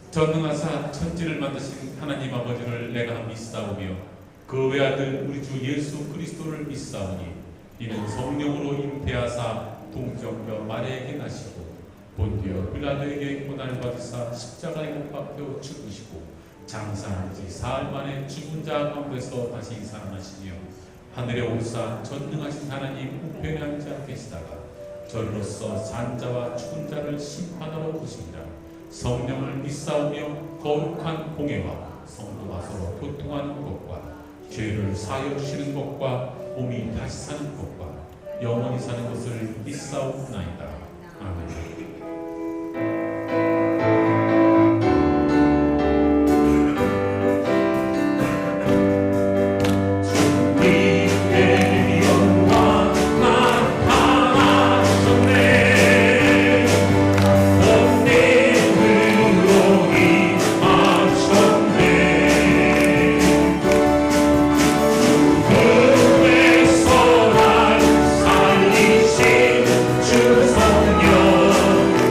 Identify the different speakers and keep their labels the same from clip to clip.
Speaker 1: 전능하사 천지를 만드신 하나님 아버지를 내가 믿사오며 그 외아들 우리 주 예수 그리스도를 믿사오니 이는 성령으로 잉태하사 동정녀 마리아에게 나시고 본디오 빌라도에게 고난을 받으사 십자가에 못 박혀 죽으시고 장사한 지 사흘 만에 죽은 자 가운데서 다시 살아나시며 하늘에 오르사 전능하신 하나님 우편에 앉아 계시다가 저리로서 산 자와 죽은 자를 심판하러 오시리라. 성령을 믿사오며 거룩한 공예와 성도가 서로 교통하는 것과 죄를 사하여 주시는 것과 몸이 다시 사는 것과 영원히 사는 것을 믿사옵나이다. 아멘.
Speaker 2: 주 성령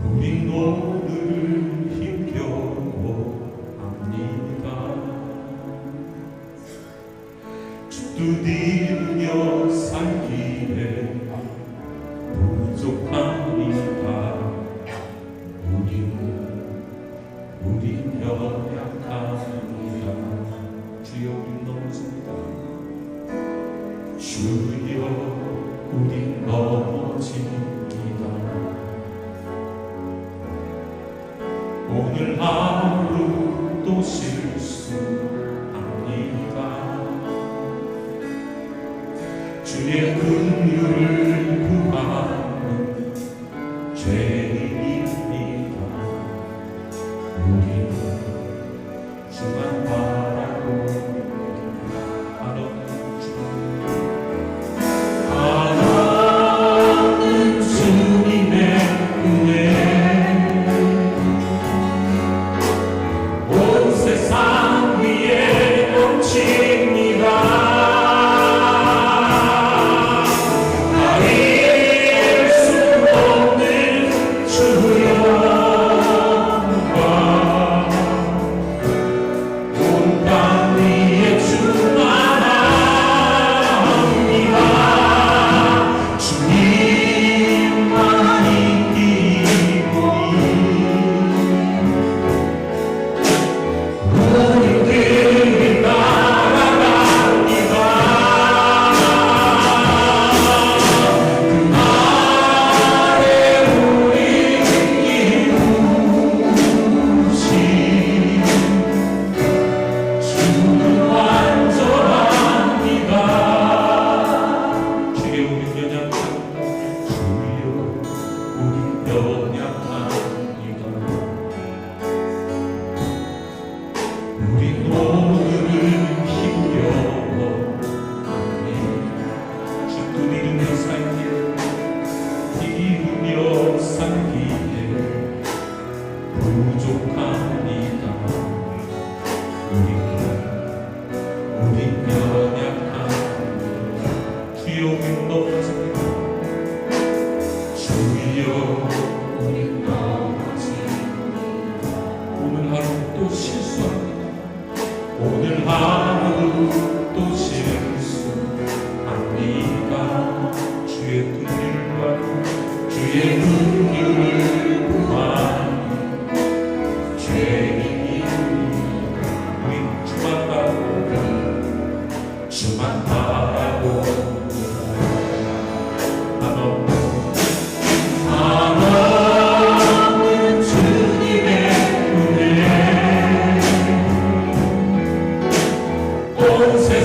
Speaker 1: 우린 오늘 힘겨워합니다. 두드리며 살기에 부족합니다. 우린 연약합니다. 주여 우린 넘어집니다. 주여 우린 넘어집니다. 오늘 하루 또 실수합니다. 주의 긍휼을 구하는 죄인입니다. 우리는 주만 바라고 하나는 주님의 은혜 온 세상 위에 넘칩니다. 우리 오늘은 힘겨워 주도 잃으며 살기에 잃으며 살기에 부족합니다. 우리 연약한 주여 우리 넘어집니다. 주여 우리 넘어집니다. 오늘 하루 또 실수합니다. 오늘 하루 또 실수합니다. 주의 눈물과 주의 눈물을 보아니 죄인입니다. 우리 주만 바라보고 주만 바라보고 한없는 주님의 은혜 온 세상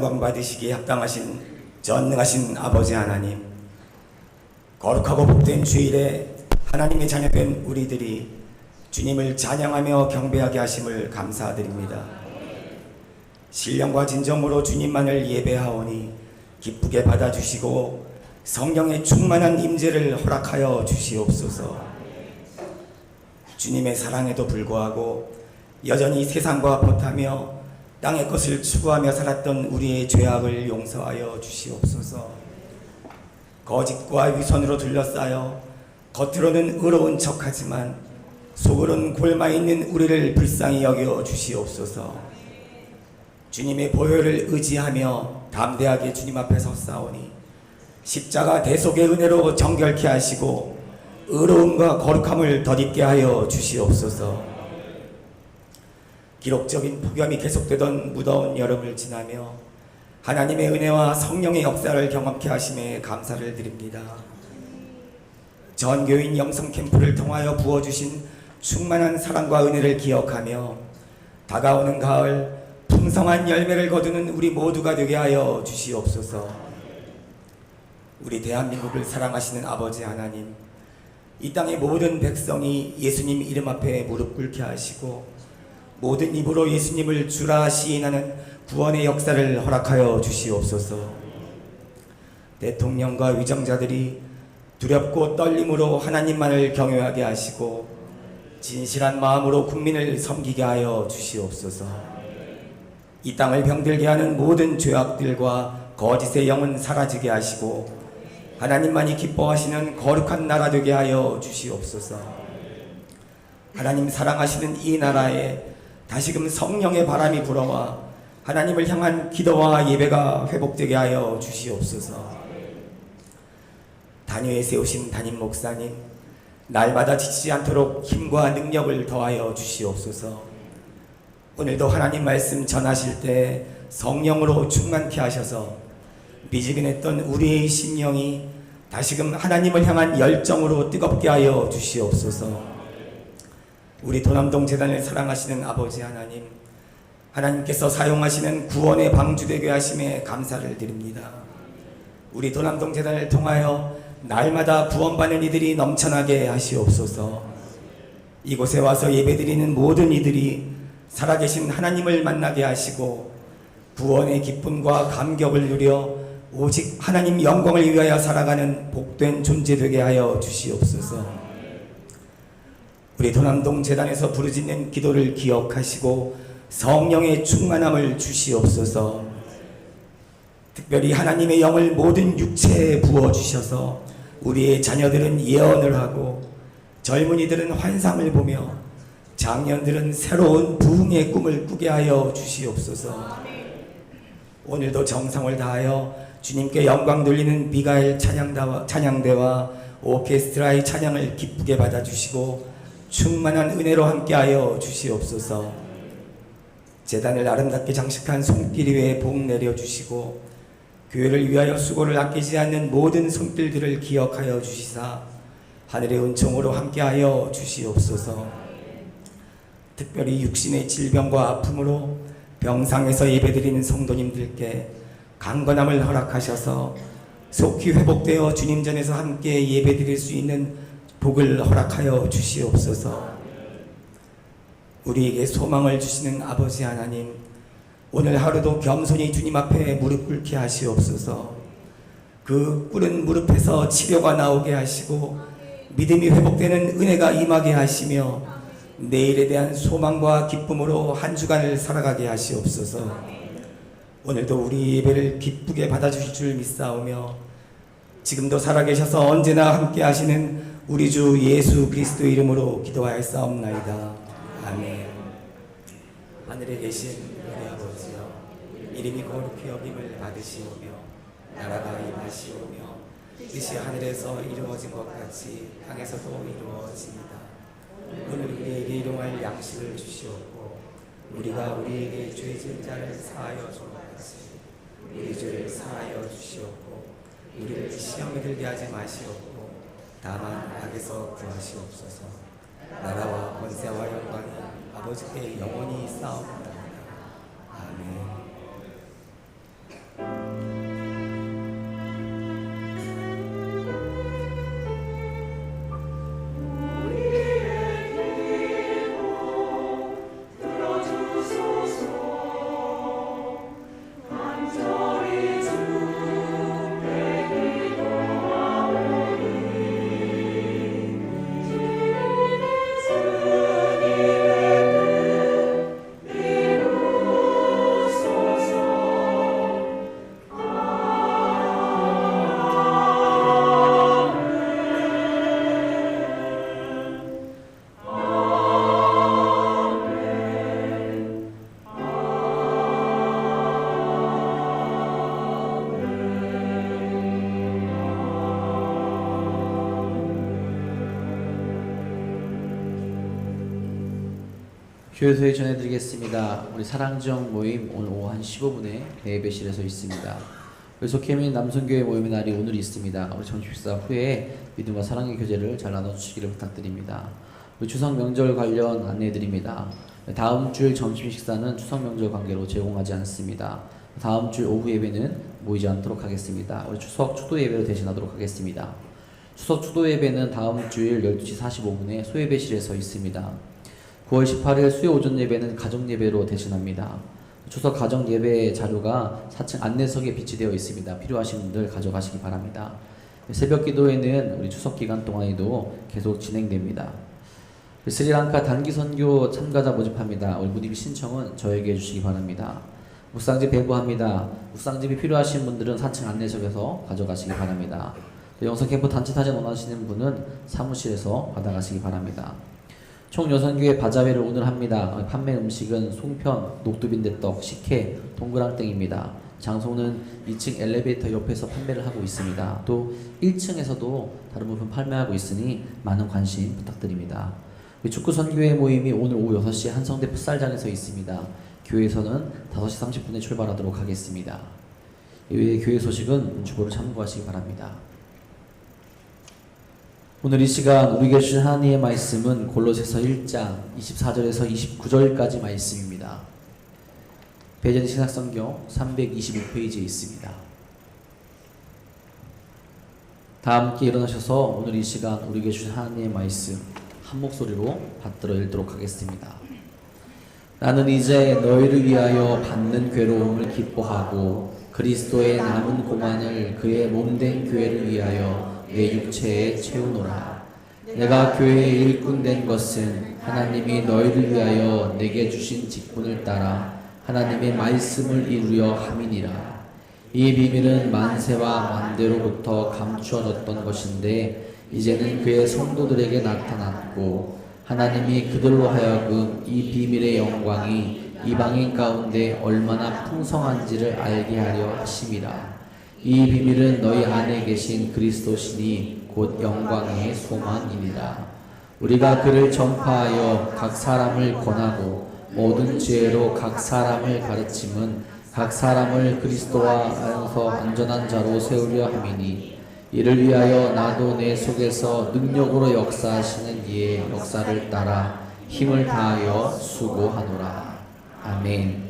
Speaker 2: 영광 받으시기에 합당하신 전능하신 아버지 하나님, 거룩하고 복된 주일에 하나님의 자녀된 우리들이 주님을 찬양하며 경배하게 하심을 감사드립니다. 신령과 진정으로 주님만을 예배하오니 기쁘게 받아주시고 성령의 충만한 임재를 허락하여 주시옵소서. 주님의 사랑에도 불구하고 여전히 세상과 벗하며 땅의 것을 추구하며 살았던 우리의 죄악을 용서하여 주시옵소서. 거짓과 위선으로 둘러싸여 겉으로는 의로운 척하지만 속으로는 골마있는 우리를 불쌍히 여겨 주시옵소서. 주님의 보혈을 의지하며 담대하게 주님 앞에 섰사오니 십자가 대속의 은혜로 정결케 하시고 의로움과 거룩함을 덧입게 하여 주시옵소서. 기록적인 폭염이 계속되던 무더운 여름을 지나며 하나님의 은혜와 성령의 역사를 경험케 하심에 감사를 드립니다. 전교인 영성 캠프를 통하여 부어주신 충만한 사랑과 은혜를 기억하며 다가오는 가을 풍성한 열매를 거두는 우리 모두가 되게 하여 주시옵소서. 우리 대한민국을 사랑하시는 아버지 하나님, 이 땅의 모든 백성이 예수님 이름 앞에 무릎 꿇게 하시고 모든 입으로 예수님을 주라 시인하는 구원의 역사를 허락하여 주시옵소서. 대통령과 위정자들이 두렵고 떨림으로 하나님만을 경외하게 하시고 진실한 마음으로 국민을 섬기게 하여 주시옵소서. 이 땅을 병들게 하는 모든 죄악들과 거짓의 영은 사라지게 하시고 하나님만이 기뻐하시는 거룩한 나라 되게 하여 주시옵소서. 하나님 사랑하시는 이 나라에 다시금 성령의 바람이 불어와 하나님을 향한 기도와 예배가 회복되게 하여 주시옵소서. 단위에 세우신 담임 목사님, 날마다 지치지 않도록 힘과 능력을 더하여 주시옵소서. 오늘도 하나님 말씀 전하실 때 성령으로 충만케 하셔서 미지근했던 우리의 심령이 다시금 하나님을 향한 열정으로 뜨겁게 하여 주시옵소서. 우리 도남동 재단을 사랑하시는 아버지 하나님, 하나님께서 사용하시는 구원의 방주되게 하심에 감사를 드립니다. 우리 도남동 재단을 통하여 날마다 구원받는 이들이 넘쳐나게 하시옵소서. 이곳에 와서 예배드리는 모든 이들이 살아계신 하나님을 만나게 하시고 구원의 기쁨과 감격을 누려 오직 하나님 영광을 위하여 살아가는 복된 존재 되게 하여 주시옵소서. 우리 도남동 재단에서 부르짖는 기도를 기억하시고 성령의 충만함을 주시옵소서. 특별히 하나님의 영을 모든 육체에 부어주셔서 우리의 자녀들은 예언을 하고 젊은이들은 환상을 보며 장년들은 새로운 부흥의 꿈을 꾸게 하여 주시옵소서. 오늘도 정성을 다하여 주님께 영광 돌리는 미가엘 찬양대와 오케스트라의 찬양을 기쁘게 받아주시고 충만한 은혜로 함께하여 주시옵소서. 제단을 아름답게 장식한 손길 위에 복 내려주시고 교회를 위하여 수고를 아끼지 않는 모든 손길들을 기억하여 주시사 하늘의 은총으로 함께하여 주시옵소서. 특별히 육신의 질병과 아픔으로 병상에서 예배드리는 성도님들께 강건함을 허락하셔서 속히 회복되어 주님 전에서 함께 예배드릴 수 있는 복을 허락하여 주시옵소서. 우리에게 소망을 주시는 아버지 하나님, 오늘 하루도 겸손히 주님 앞에 무릎 꿇게 하시옵소서. 그 꿇은 무릎에서 치료가 나오게 하시고 믿음이 회복되는 은혜가 임하게 하시며 내일에 대한 소망과 기쁨으로 한 주간을 살아가게 하시옵소서. 오늘도 우리 예배를 기쁘게 받아주실 줄 믿사오며 지금도 살아계셔서 언제나 함께 하시는 우리 주 예수 그리스도 이름으로 기도하였사옵나이다. 아멘. 하늘에 계신 우리 아버지여, 이름이 거룩히 여김을 받으시오며 나라가 임하시오며 뜻이 하늘에서 이루어진 것 같이 땅에서도 이루어집니다. 오늘 우리에게 일용할 양식을 주시옵고 우리가 우리에게 죄 지은 자를 사하여 준 것 같이 우리 죄를 사하여 주시옵고 우리를 시험에 들게 하지 마시옵고 다만 악에서 구하시옵소서. 나라와 권세와 영광이 아버지께 영원히 싸웁니다. 아멘.
Speaker 3: 교회소에 전해드리겠습니다. 우리 사랑정 모임 오늘 오후 한 15분에 예배실에서 있습니다. 우리 속해민 남성교회 모임의 날이 오늘 있습니다. 우리 점심식사 후에 믿음과 사랑의 교제를 잘 나눠주시기를 부탁드립니다. 우리 추석 명절 관련 안내해드립니다. 다음 주일 점심 식사는 추석 명절 관계로 제공하지 않습니다. 다음 주 오후 예배는 모이지 않도록 하겠습니다. 우리 추석 추도 예배로 대신하도록 하겠습니다. 추석 추도 예배는 다음 주일 12시 45분에 소예배실에서 있습니다. 9월 18일 수요 오전 예배는 가정 예배로 대신합니다. 추석 가정 예배 자료가 4층 안내석에 비치되어 있습니다. 필요하신 분들 가져가시기 바랍니다. 새벽 기도회는 우리 추석 기간 동안에도 계속 진행됩니다. 스리랑카 단기 선교 참가자 모집합니다. 우리 문의비 신청은 저에게 해주시기 바랍니다. 묵상집 배부합니다. 묵상집이 필요하신 분들은 4층 안내석에서 가져가시기 바랍니다. 영성 캠프 단체 사진 원하시는 분은 사무실에서 받아가시기 바랍니다. 총여선교회 바자회를 오늘 합니다. 판매 음식은 송편, 녹두빈대떡, 식혜, 동그랑땡입니다. 장소는 2층 엘리베이터 옆에서 판매를 하고 있습니다. 또 1층에서도 다른 부분 판매하고 있으니 많은 관심 부탁드립니다. 축구선교회 모임이 오늘 오후 6시 한성대 풋살장에서 있습니다. 교회에서는 5시 30분에 출발하도록 하겠습니다. 이외의 교회 소식은 주보를 참고하시기 바랍니다. 오늘 이 시간 우리에게 주신 하나님의 말씀은 골로새서 1장 24절에서 29절까지 말씀입니다. 배전 신학성경 325페이지에 있습니다. 다 함께 일어나셔서 오늘 이 시간 우리에게 주신 하나님의 말씀 한 목소리로 받들어 읽도록 하겠습니다. 나는 이제 너희를 위하여 받는 괴로움을 기뻐하고 그리스도의 남은 고난을 그의 몸된 교회를 위하여 내 육체에 채우노라. 내가 교회의 일꾼 된 것은 하나님이 너희를 위하여 내게 주신 직분을 따라 하나님의 말씀을 이루려 함이니라. 이 비밀은 만세와 만대로부터 감추어졌던 것인데 이제는 그의 성도들에게 나타났고 하나님이 그들로 하여금 이 비밀의 영광이 이방인 가운데 얼마나 풍성한지를 알게 하려 하심이라. 이 비밀은 너희 안에 계신 그리스도시니 곧 영광의 소망이니라. 우리가 그를 전파하여 각 사람을 권하고 모든 지혜로 각 사람을 가르침은 각 사람을 그리스도와 안에서 안전한 자로 세우려 함이니 이를 위하여 나도 내 속에서 능력으로 역사하시는 이의 역사를 따라 힘을 다하여 수고하노라. 아멘.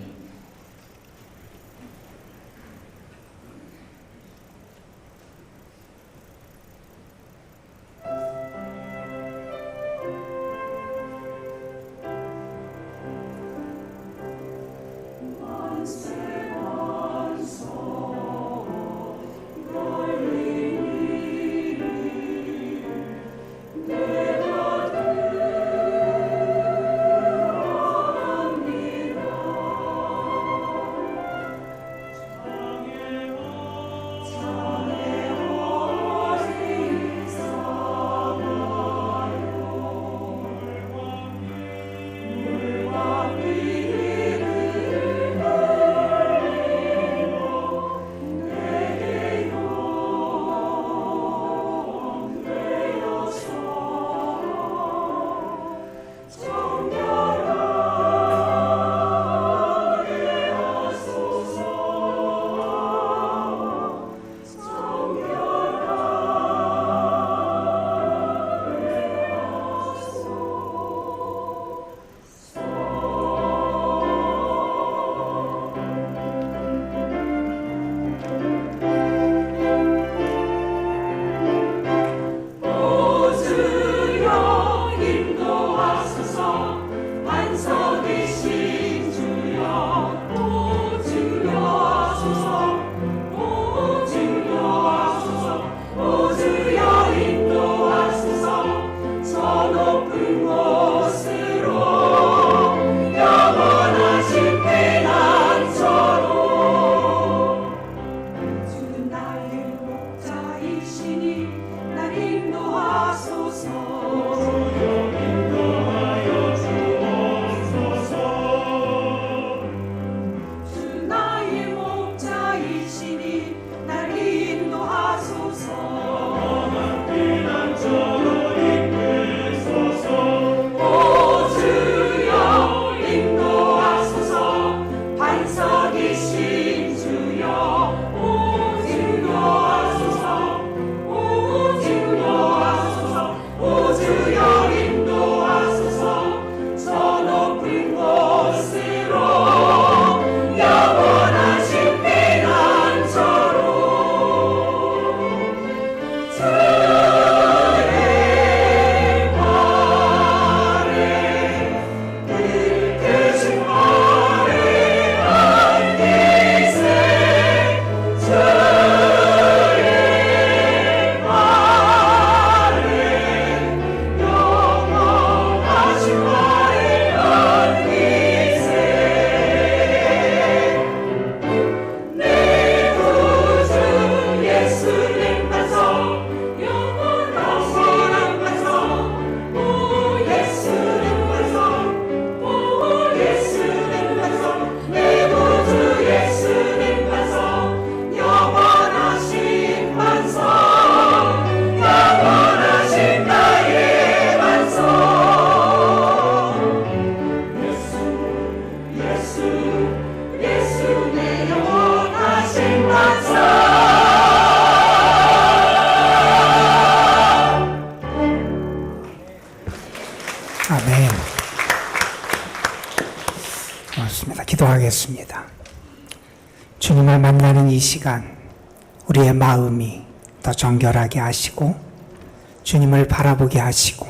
Speaker 4: 기도하겠습니다. 주님을 만나는 이 시간, 우리의 마음이 더 정결하게 하시고 주님을 바라보게 하시고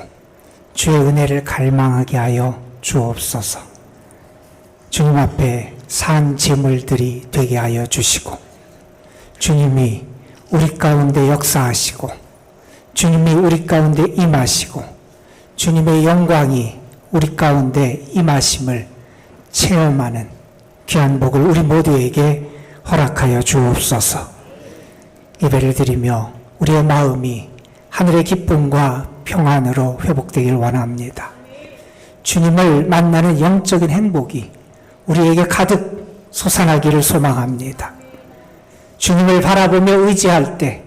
Speaker 4: 주의 은혜를 갈망하게 하여 주옵소서. 주님 앞에 산 제물들이 되게 하여 주시고 주님이 우리 가운데 역사하시고 주님이 우리 가운데 임하시고 주님의 영광이 우리 가운데 임하심을 체험하는 귀한 복을 우리 모두에게 허락하여 주옵소서. 예배를 드리며 우리의 마음이 하늘의 기쁨과 평안으로 회복되길 원합니다. 주님을 만나는 영적인 행복이 우리에게 가득 솟아나기를 소망합니다. 주님을 바라보며 의지할 때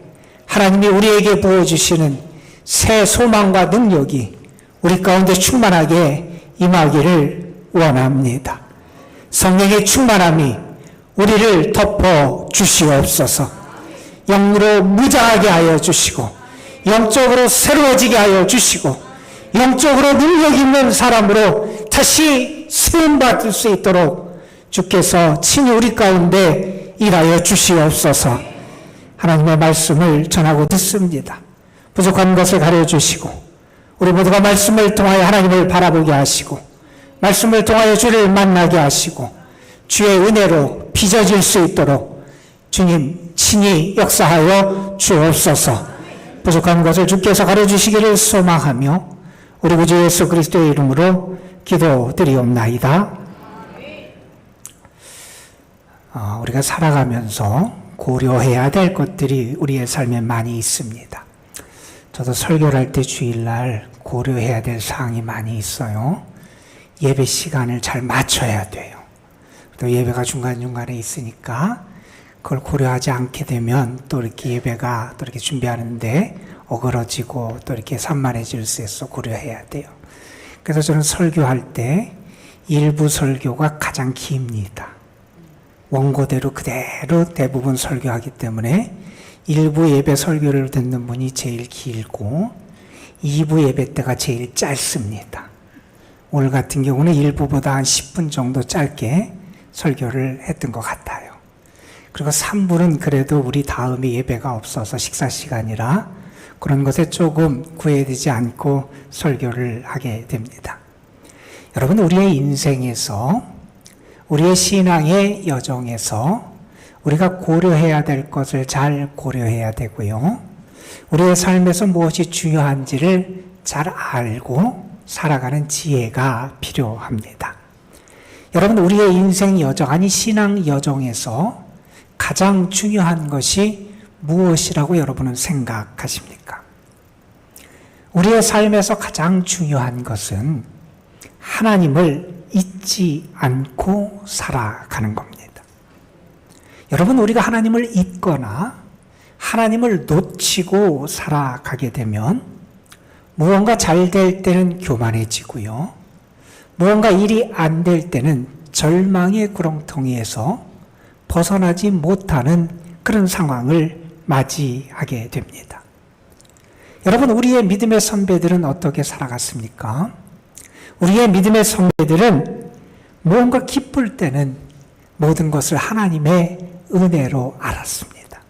Speaker 4: 하나님이 우리에게 부어주시는 새 소망과 능력이 우리 가운데 충만하게 임하기를 원합니다. 성령의 충만함이 우리를 덮어 주시옵소서. 영으로 무장하게 하여 주시고 영적으로 새로워지게 하여 주시고 영적으로 능력 있는 사람으로 다시 세움받을 수 있도록 주께서 친히 우리 가운데 일하여 주시옵소서. 하나님의 말씀을 전하고 듣습니다. 부족한 것을 가려주시고 우리 모두가 말씀을 통하여 하나님을 바라보게 하시고 말씀을 통하여 주를 만나게 하시고 주의 은혜로 빚어질 수 있도록 주님 친히 역사하여 주옵소서. 부족한 것을 주께서 가려주시기를 소망하며 우리 구주 예수 그리스도의 이름으로 기도드리옵나이다. 우리가 살아가면서 고려해야 될 것들이 우리의 삶에 많이 있습니다. 저도 설교를 할 때 주일날 고려해야 될 사항이 많이 있어요. 예배 시간을 잘 맞춰야 돼요. 또 예배가 중간중간에 있으니까 그걸 고려하지 않게 되면 또 이렇게 예배가 또 이렇게 준비하는데 어그러지고 또 이렇게 산만해질 수 있어 고려해야 돼요. 그래서 저는 설교할 때 일부 설교가 가장 깁니다. 원고대로 그대로 대부분 설교하기 때문에 일부 예배 설교를 듣는 분이 제일 길고 2부 예배 때가 제일 짧습니다. 오늘 같은 경우는 1부보다 한 10분 정도 짧게 설교를 했던 것 같아요. 그리고 3부는 그래도 우리 다음에 예배가 없어서 식사 시간이라 그런 것에 조금 구애되지 않고 설교를 하게 됩니다. 여러분, 우리의 인생에서 우리의 신앙의 여정에서 우리가 고려해야 될 것을 잘 고려해야 되고요. 우리의 삶에서 무엇이 중요한지를 잘 알고 살아가는 지혜가 필요합니다. 여러분, 우리의 인생 여정, 아니 신앙 여정에서 가장 중요한 것이 무엇이라고 여러분은 생각하십니까? 우리의 삶에서 가장 중요한 것은 하나님을 잊지 않고 살아가는 겁니다. 여러분, 우리가 하나님을 잊거나 하나님을 놓치고 살아가게 되면 무언가 잘 될 때는 교만해지고요. 무언가 일이 안 될 때는 절망의 구렁텅이에서 벗어나지 못하는 그런 상황을 맞이하게 됩니다. 여러분, 우리의 믿음의 선배들은 어떻게 살아갔습니까? 우리의 믿음의 선배들은 무언가 기쁠 때는 모든 것을 하나님의 은혜로 알았습니다.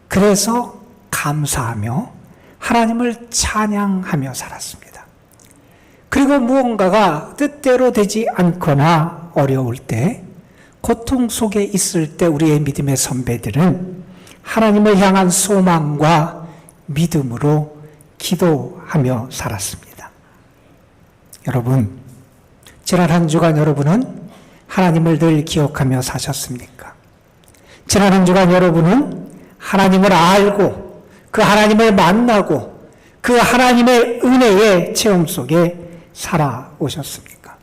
Speaker 4: 그래서 감사하며 하나님을 찬양하며 살았습니다. 그리고 무언가가 뜻대로 되지 않거나 어려울 때, 고통 속에 있을 때 우리의 믿음의 선배들은 하나님을 향한 소망과 믿음으로 기도하며 살았습니다. 여러분, 지난 한 주간 여러분은 하나님을 늘 기억하며 사셨습니까? 지난 한 주간 여러분은 하나님을 알고 그 하나님을 만나고 그 하나님의 은혜의 체험 속에 살아오셨습니까?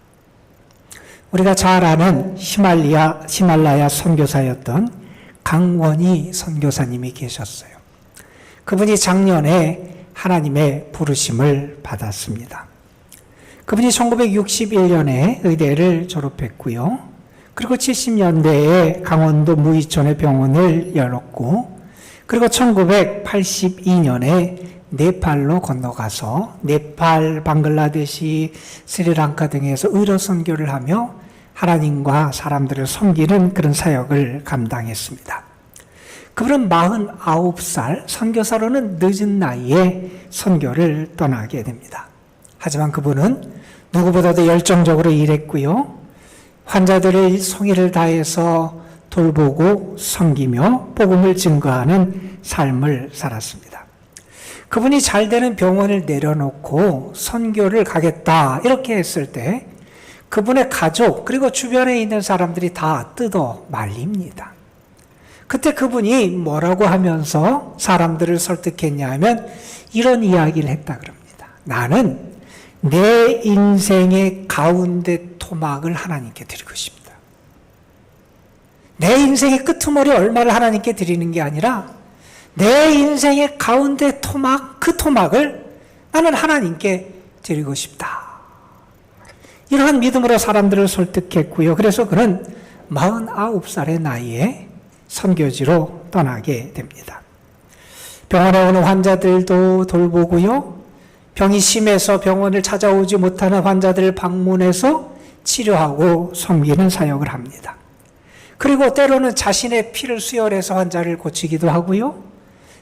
Speaker 4: 우리가 잘 아는 히말라야 선교사였던 강원희 선교사님이 계셨어요. 그분이 작년에 하나님의 부르심을 받았습니다. 그분이 1961년에 의대를 졸업했고요. 그리고 70년대에 강원도 무이촌에 병원을 열었고, 그리고 1982년에 네팔로 건너가서 네팔, 방글라데시, 스리랑카 등에서 의료 선교를 하며 하나님과 사람들을 섬기는 그런 사역을 감당했습니다. 그분은 49살, 선교사로는 늦은 나이에 선교를 떠나게 됩니다. 하지만 그분은 누구보다도 열정적으로 일했고요. 환자들의 성의를 다해서 돌보고 섬기며 복음을 증거하는 삶을 살았습니다. 그분이 잘 되는 병원을 내려놓고 선교를 가겠다 이렇게 했을 때 그분의 가족 그리고 주변에 있는 사람들이 다 뜯어 말립니다. 그때 그분이 뭐라고 하면서 사람들을 설득했냐 하면 이런 이야기를 했다 그럽니다. 나는 내 인생의 가운데 토막을 하나님께 드리고 싶다. 내 인생의 끄트머리 얼마를 하나님께 드리는 게 아니라 내 인생의 가운데 토막, 그 토막을 나는 하나님께 드리고 싶다. 이러한 믿음으로 사람들을 설득했고요. 그래서 그는 49살의 나이에 선교지로 떠나게 됩니다. 병원에 오는 환자들도 돌보고요. 병이 심해서 병원을 찾아오지 못하는 환자들을 방문해서 치료하고 섬기는 사역을 합니다. 그리고 때로는 자신의 피를 수혈해서 환자를 고치기도 하고요.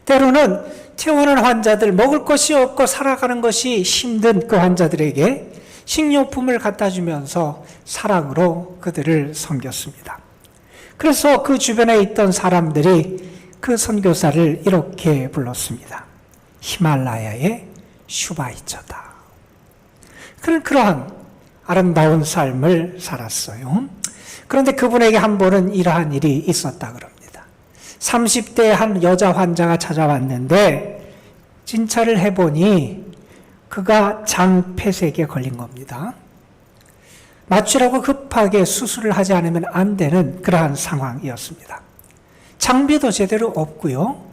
Speaker 4: 때로는 퇴원한 환자들, 먹을 것이 없고 살아가는 것이 힘든 그 환자들에게 식료품을 갖다 주면서 사랑으로 그들을 섬겼습니다. 그래서 그 주변에 있던 사람들이 그 선교사를 이렇게 불렀습니다. 히말라야의 슈바이처다. 그는 그러한 아름다운 삶을 살았어요. 그런데 그분에게 한 번은 이러한 일이 있었다 그럽니다. 30대의 한 여자 환자가 찾아왔는데 진찰을 해보니 그가 장폐색에 걸린 겁니다. 마취라고 급하게 수술을 하지 않으면 안 되는 그러한 상황이었습니다. 장비도 제대로 없고요.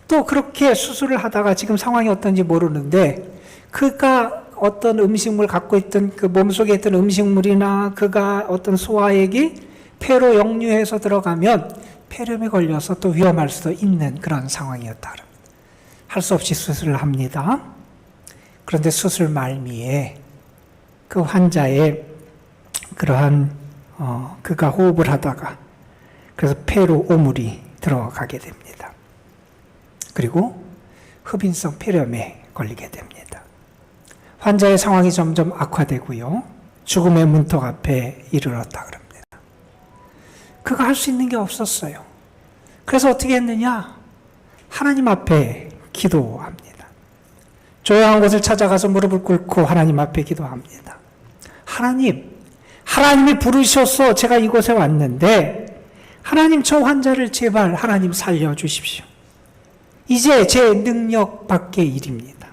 Speaker 4: 또 그렇게 수술을 하다가 지금 상황이 어떤지 모르는데 그가 어떤 음식물 갖고 있던 그 몸속에 있던 음식물이나 그가 어떤 소화액이 폐로 역류해서 들어가면 폐렴에 걸려서 또 위험할 수도 있는 그런 상황이었다. 할 수 없이 수술을 합니다. 그런데 수술 말미에 그 환자의 그러한 그가 호흡을 하다가 그래서 폐로 오물이 들어가게 됩니다. 그리고 흡인성 폐렴에 걸리게 됩니다. 환자의 상황이 점점 악화되고요. 죽음의 문턱 앞에 이르렀다 그럽니다. 그가 할 수 있는 게 없었어요. 그래서 어떻게 했느냐? 하나님 앞에 기도합니다. 조용한 곳을 찾아가서 무릎을 꿇고 하나님 앞에 기도합니다. 하나님이 부르셔서 제가 이곳에 왔는데 하나님 저 환자를 제발 하나님 살려주십시오. 이제 제 능력 밖의 일입니다.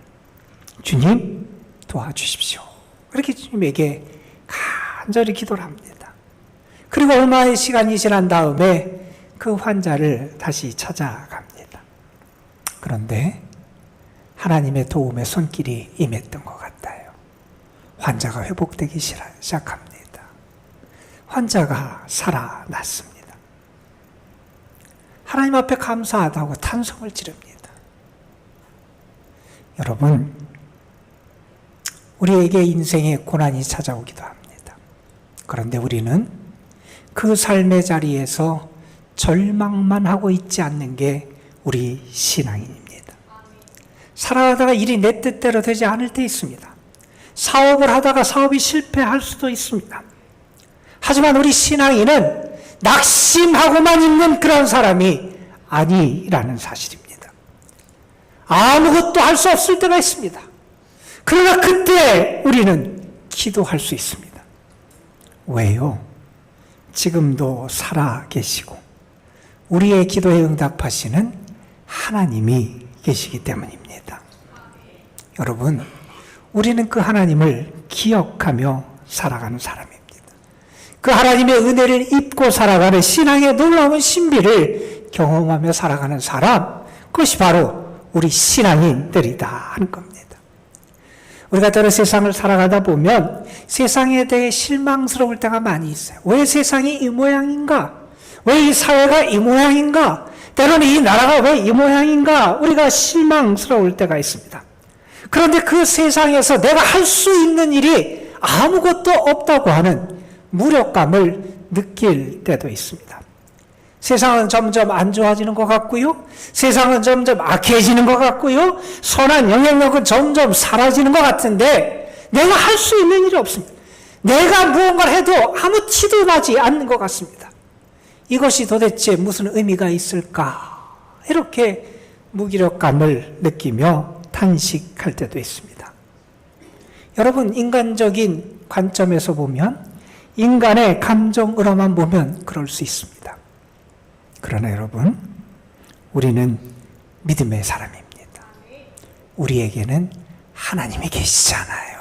Speaker 4: 주님 도와주십시오. 그렇게 주님에게 간절히 기도를 합니다. 그리고 얼마의 시간이 지난 다음에 그 환자를 다시 찾아갑니다. 그런데 하나님의 도움의 손길이 임했던 것 같아요. 환자가 회복되기 시작합니다. 환자가 살아났습니다. 하나님 앞에 감사하다고 탄성을 지릅니다. 여러분, 우리에게 인생의 고난이 찾아오기도 합니다. 그런데 우리는 그 삶의 자리에서 절망만 하고 있지 않는 게 우리 신앙인입니다. 살아가다가 일이 내 뜻대로 되지 않을 때 있습니다. 사업을 하다가 사업이 실패할 수도 있습니다. 하지만 우리 신앙인은 낙심하고만 있는 그런 사람이 아니라는 사실입니다. 아무것도 할 수 없을 때가 있습니다. 그러나 그때 우리는 기도할 수 있습니다. 왜요? 지금도 살아 계시고 우리의 기도에 응답하시는 하나님이 계시기 때문입니다. 여러분, 우리는 그 하나님을 기억하며 살아가는 사람입니다. 그 하나님의 은혜를 입고 살아가는 신앙의 놀라운 신비를 경험하며 살아가는 사람, 그것이 바로 우리 신앙인들이다 하는 겁니다. 우리가 때로 세상을 살아가다 보면 세상에 대해 실망스러울 때가 많이 있어요. 왜 세상이 이 모양인가? 왜 이 사회가 이 모양인가? 때로는 이 나라가 왜 이 모양인가? 우리가 실망스러울 때가 있습니다. 그런데 그 세상에서 내가 할 수 있는 일이 아무것도 없다고 하는 무력감을 느낄 때도 있습니다. 세상은 점점 안 좋아지는 것 같고요. 세상은 점점 악해지는 것 같고요. 선한 영향력은 점점 사라지는 것 같은데 내가 할 수 있는 일이 없습니다. 내가 무언가를 해도 아무 티도 나지 않는 것 같습니다. 이것이 도대체 무슨 의미가 있을까? 이렇게 무기력감을 느끼며 탄식할 때도 있습니다. 여러분, 인간적인 관점에서 보면, 인간의 감정으로만 보면 그럴 수 있습니다. 그러나 여러분, 우리는 믿음의 사람입니다. 우리에게는 하나님이 계시잖아요.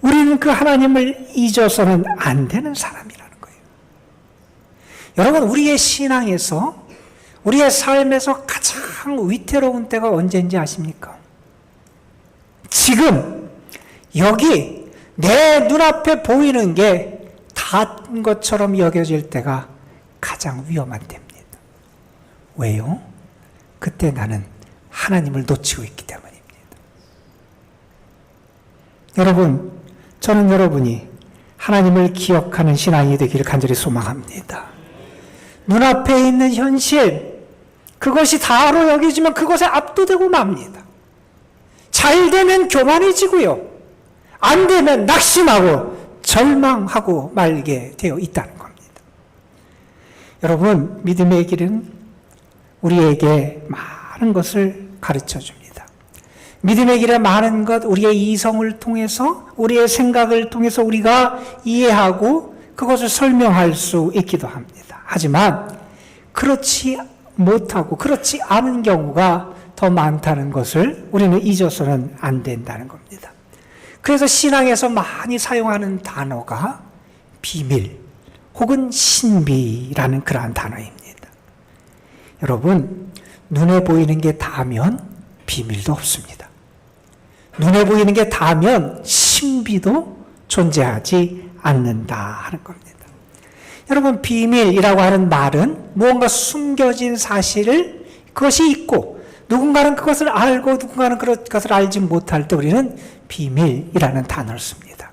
Speaker 4: 우리는 그 하나님을 잊어서는 안 되는 사람이라는 거예요. 여러분, 우리의 신앙에서, 우리의 삶에서 가장 위태로운 때가 언제인지 아십니까? 지금 여기 내 눈앞에 보이는 게 닿은 것처럼 여겨질 때가 가장 위험한 때입니다. 왜요? 그때 나는 하나님을 놓치고 있기 때문입니다. 여러분, 저는 여러분이 하나님을 기억하는 신앙이 되기를 간절히 소망합니다. 눈앞에 있는 현실, 그것이 다로 여기지만 그것에 압도되고 맙니다. 잘 되면 교만해지고요. 안 되면 낙심하고 절망하고 말게 되어 있다는 겁니다. 여러분, 믿음의 길은 우리에게 많은 것을 가르쳐 줍니다. 믿음의 길에 많은 것, 우리의 이성을 통해서, 우리의 생각을 통해서 우리가 이해하고 그것을 설명할 수 있기도 합니다. 하지만 그렇지 못하고 그렇지 않은 경우가 더 많다는 것을 우리는 잊어서는 안 된다는 겁니다. 그래서 신앙에서 많이 사용하는 단어가 비밀 혹은 신비라는 그러한 단어입니다. 여러분, 눈에 보이는 게 다면 비밀도 없습니다. 눈에 보이는 게 다면 신비도 존재하지 않는다 하는 겁니다. 여러분, 비밀이라고 하는 말은 무언가 숨겨진 사실을 그것이 있고 누군가는 그것을 알고 누군가는 그것을 알지 못할 때 우리는 비밀이라는 단어를 씁니다.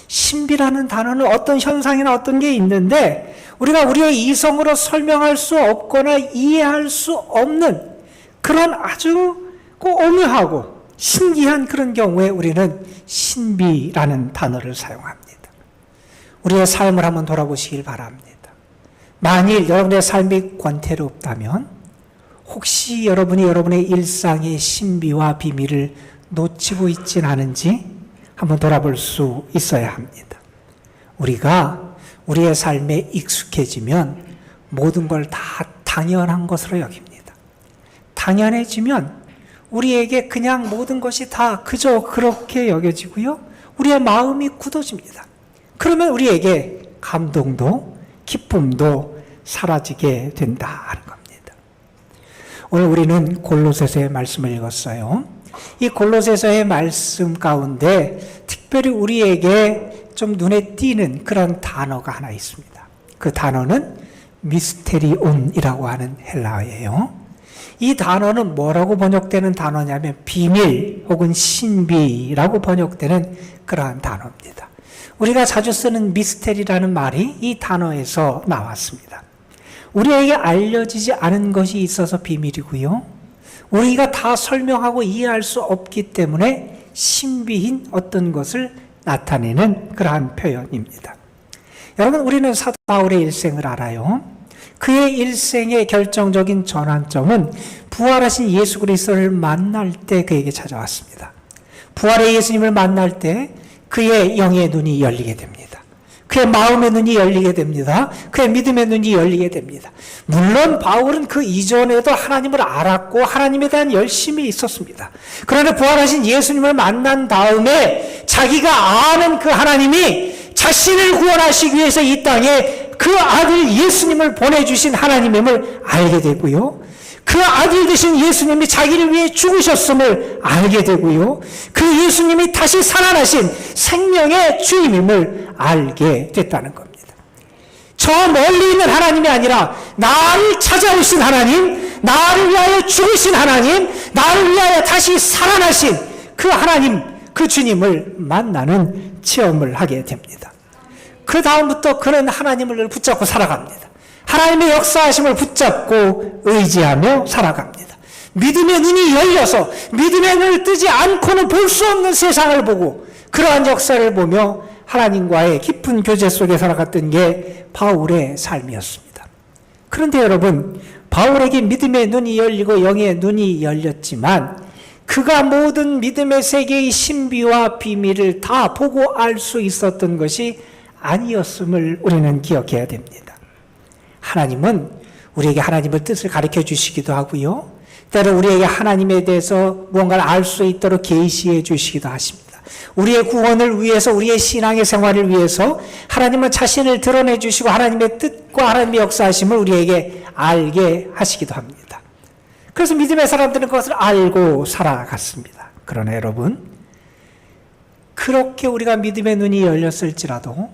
Speaker 4: 신비라는 단어는 어떤 현상이나 어떤 게 있는데 우리가 우리의 이성으로 설명할 수 없거나 이해할 수 없는 그런 아주 오묘하고 신기한 그런 경우에 우리는 신비라는 단어를 사용합니다. 우리의 삶을 한번 돌아보시길 바랍니다. 만일 여러분의 삶이 권태롭다면 혹시 여러분이 여러분의 일상의 신비와 비밀을 놓치고 있진 않은지 한번 돌아볼 수 있어야 합니다. 우리가 우리의 삶에 익숙해지면 모든 걸 다 당연한 것으로 여깁니다. 당연해지면 우리에게 그냥 모든 것이 다 그저 그렇게 여겨지고요. 우리의 마음이 굳어집니다. 그러면 우리에게 감동도 기쁨도 사라지게 된다 하는 겁니다. 오늘 우리는 골로새서의 말씀을 읽었어요. 이 골로새서의 말씀 가운데 특별히 우리에게 좀 눈에 띄는 그런 단어가 하나 있습니다. 그 단어는 미스테리온이라고 하는 헬라어예요. 이 단어는 뭐라고 번역되는 단어냐면 비밀 혹은 신비라고 번역되는 그러한 단어입니다. 우리가 자주 쓰는 미스테리라는 말이 이 단어에서 나왔습니다. 우리에게 알려지지 않은 것이 있어서 비밀이고요. 우리가 다 설명하고 이해할 수 없기 때문에 신비인 어떤 것을 나타내는 그러한 표현입니다. 여러분, 우리는 사도 바울의 일생을 알아요. 그의 일생의 결정적인 전환점은 부활하신 예수 그리스도를 만날 때 그에게 찾아왔습니다. 부활의 예수님을 만날 때 그의 영의 눈이 열리게 됩니다. 그의 마음의 눈이 열리게 됩니다. 그의 믿음의 눈이 열리게 됩니다. 물론 바울은 그 이전에도 하나님을 알았고 하나님에 대한 열심이 있었습니다. 그러나 부활하신 예수님을 만난 다음에 자기가 아는 그 하나님이 자신을 구원하시기 위해서 이 땅에 그 아들 예수님을 보내주신 하나님임을 알게 되고요. 그 아들 되신 예수님이 자기를 위해 죽으셨음을 알게 되고요. 그 예수님이 다시 살아나신 생명의 주임임을 알게 됐다는 겁니다. 저 멀리 있는 하나님이 아니라 나를 찾아오신 하나님, 나를 위하여 죽으신 하나님, 나를 위하여 다시 살아나신 그 하나님, 그 주님을 만나는 체험을 하게 됩니다. 그 다음부터 그는 하나님을 붙잡고 살아갑니다. 하나님의 역사하심을 붙잡고 의지하며 살아갑니다. 믿음의 눈이 열려서 믿음의 눈을 뜨지 않고는 볼 수 없는 세상을 보고 그러한 역사를 보며 하나님과의 깊은 교제 속에 살아갔던 게 바울의 삶이었습니다. 그런데 여러분, 바울에게 믿음의 눈이 열리고 영의 눈이 열렸지만 그가 모든 믿음의 세계의 신비와 비밀을 다 보고 알 수 있었던 것이 아니었음을 우리는 기억해야 됩니다. 하나님은 우리에게 하나님의 뜻을 가르쳐 주시기도 하고요. 때로 우리에게 하나님에 대해서 무언가를 알 수 있도록 계시해 주시기도 하십니다. 우리의 구원을 위해서, 우리의 신앙의 생활을 위해서 하나님은 자신을 드러내 주시고 하나님의 뜻과 하나님의 역사하심을 우리에게 알게 하시기도 합니다. 그래서 믿음의 사람들은 그것을 알고 살아갔습니다. 그러나 여러분, 그렇게 우리가 믿음의 눈이 열렸을지라도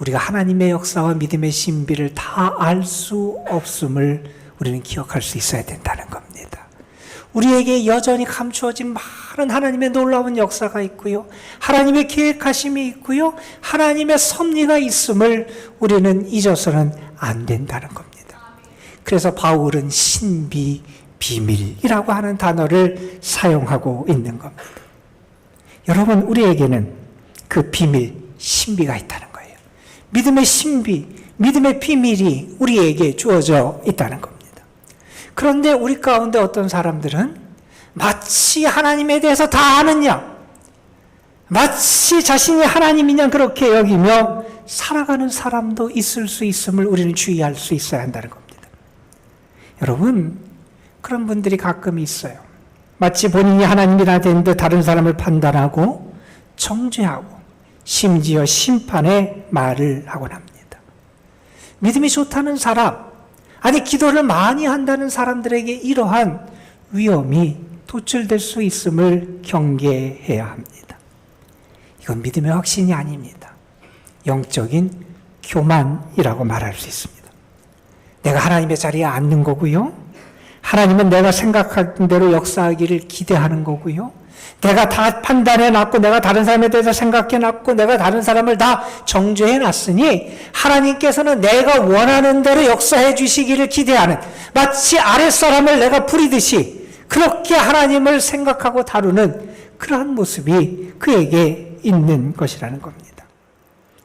Speaker 4: 우리가 하나님의 역사와 믿음의 신비를 다 알 수 없음을 우리는 기억할 수 있어야 된다는 겁니다. 우리에게 여전히 감추어진 많은 하나님의 놀라운 역사가 있고요. 하나님의 계획하심이 있고요. 하나님의 섭리가 있음을 우리는 잊어서는 안 된다는 겁니다. 그래서 바울은 신비, 비밀이라고 하는 단어를 사용하고 있는 겁니다. 여러분, 우리에게는 그 비밀, 신비가 있다는 거예요. 믿음의 신비, 믿음의 비밀이 우리에게 주어져 있다는 겁니다. 그런데 우리 가운데 어떤 사람들은 마치 하나님에 대해서 다 아는 양, 마치 자신이 하나님이냐 그렇게 여기며 살아가는 사람도 있을 수 있음을 우리는 주의할 수 있어야 한다는 겁니다. 여러분, 그런 분들이 가끔 있어요. 마치 본인이 하나님이라 된 듯 다른 사람을 판단하고 정죄하고 심지어 심판의 말을 하곤 합니다. 믿음이 좋다는 사람, 아니 기도를 많이 한다는 사람들에게 이러한 위험이 도출될 수 있음을 경계해야 합니다. 이건 믿음의 확신이 아닙니다. 영적인 교만이라고 말할 수 있습니다. 내가 하나님의 자리에 앉는 거고요. 하나님은 내가 생각한 대로 역사하기를 기대하는 거고요. 내가 다 판단해 놨고 내가 다른 사람에 대해서 생각해 놨고 내가 다른 사람을 다 정죄해 놨으니 하나님께서는 내가 원하는 대로 역사해 주시기를 기대하는, 마치 아랫사람을 내가 부리듯이 그렇게 하나님을 생각하고 다루는 그러한 모습이 그에게 있는 것이라는 겁니다.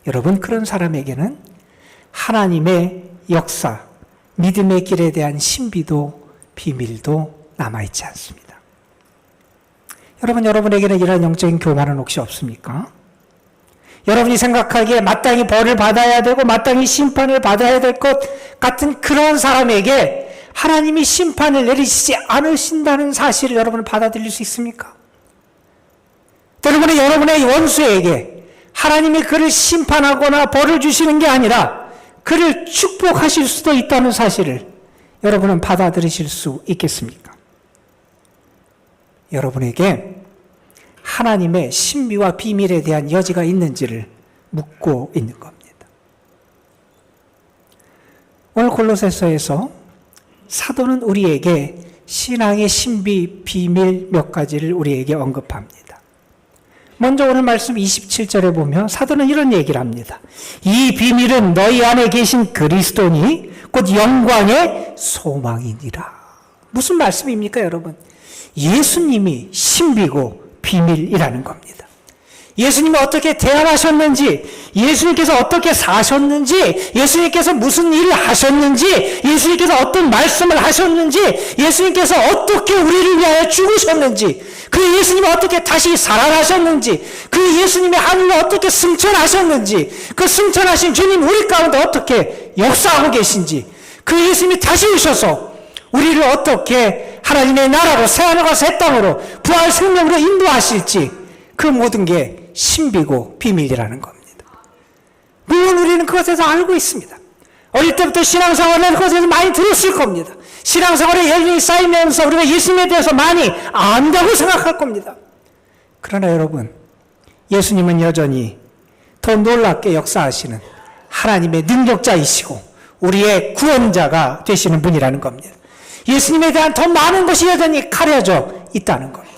Speaker 4: 여러분, 그런 사람에게는 하나님의 역사, 믿음의 길에 대한 신비도 비밀도 남아있지 않습니다. 여러분, 여러분에게는 이런 영적인 교만은 혹시 없습니까? 여러분이 생각하기에 마땅히 벌을 받아야 되고 마땅히 심판을 받아야 될 것 같은 그런 사람에게 하나님이 심판을 내리시지 않으신다는 사실을 여러분은 받아들일 수 있습니까? 때로는 여러분의 원수에게 하나님이 그를 심판하거나 벌을 주시는 게 아니라 그를 축복하실 수도 있다는 사실을 여러분은 받아들이실 수 있겠습니까? 여러분에게 하나님의 신비와 비밀에 대한 여지가 있는지를 묻고 있는 겁니다. 오늘 골로새서에서 사도는 우리에게 신앙의 신비, 비밀 몇 가지를 우리에게 언급합니다. 먼저 오늘 말씀 27절에 보면 사도는 이런 얘기를 합니다. 이 비밀은 너희 안에 계신 그리스도니 곧 영광의 소망이니라. 무슨 말씀입니까, 여러분? 예수님이 신비고 비밀이라는 겁니다. 예수님이 어떻게 태어나셨는지, 예수님께서 어떻게 사셨는지, 예수님께서 무슨 일을 하셨는지, 예수님께서 어떤 말씀을 하셨는지, 예수님께서 어떻게 우리를 위하여 죽으셨는지, 그 예수님이 어떻게 다시 살아나셨는지, 그 예수님의 하늘에 어떻게 승천하셨는지, 그 승천하신 주님 우리 가운데 어떻게 역사하고 계신지, 그 예수님이 다시 오셔서 우리를 어떻게 하나님의 나라로, 새하늘과 새 땅으로 부활 생명으로 인도하실지, 그 모든 게 신비고 비밀이라는 겁니다. 물론 우리는 그것에서 알고 있습니다. 어릴 때부터 신앙생활을 그것에서 많이 들었을 겁니다. 신앙생활에 열심히 쌓이면서 우리가 예수님에 대해서 많이 안다고 생각할 겁니다. 그러나 여러분, 예수님은 여전히 더 놀랍게 역사하시는 하나님의 능력자이시고 우리의 구원자가 되시는 분이라는 겁니다. 예수님에 대한 더 많은 것이 여전히 가려져 있다는 겁니다.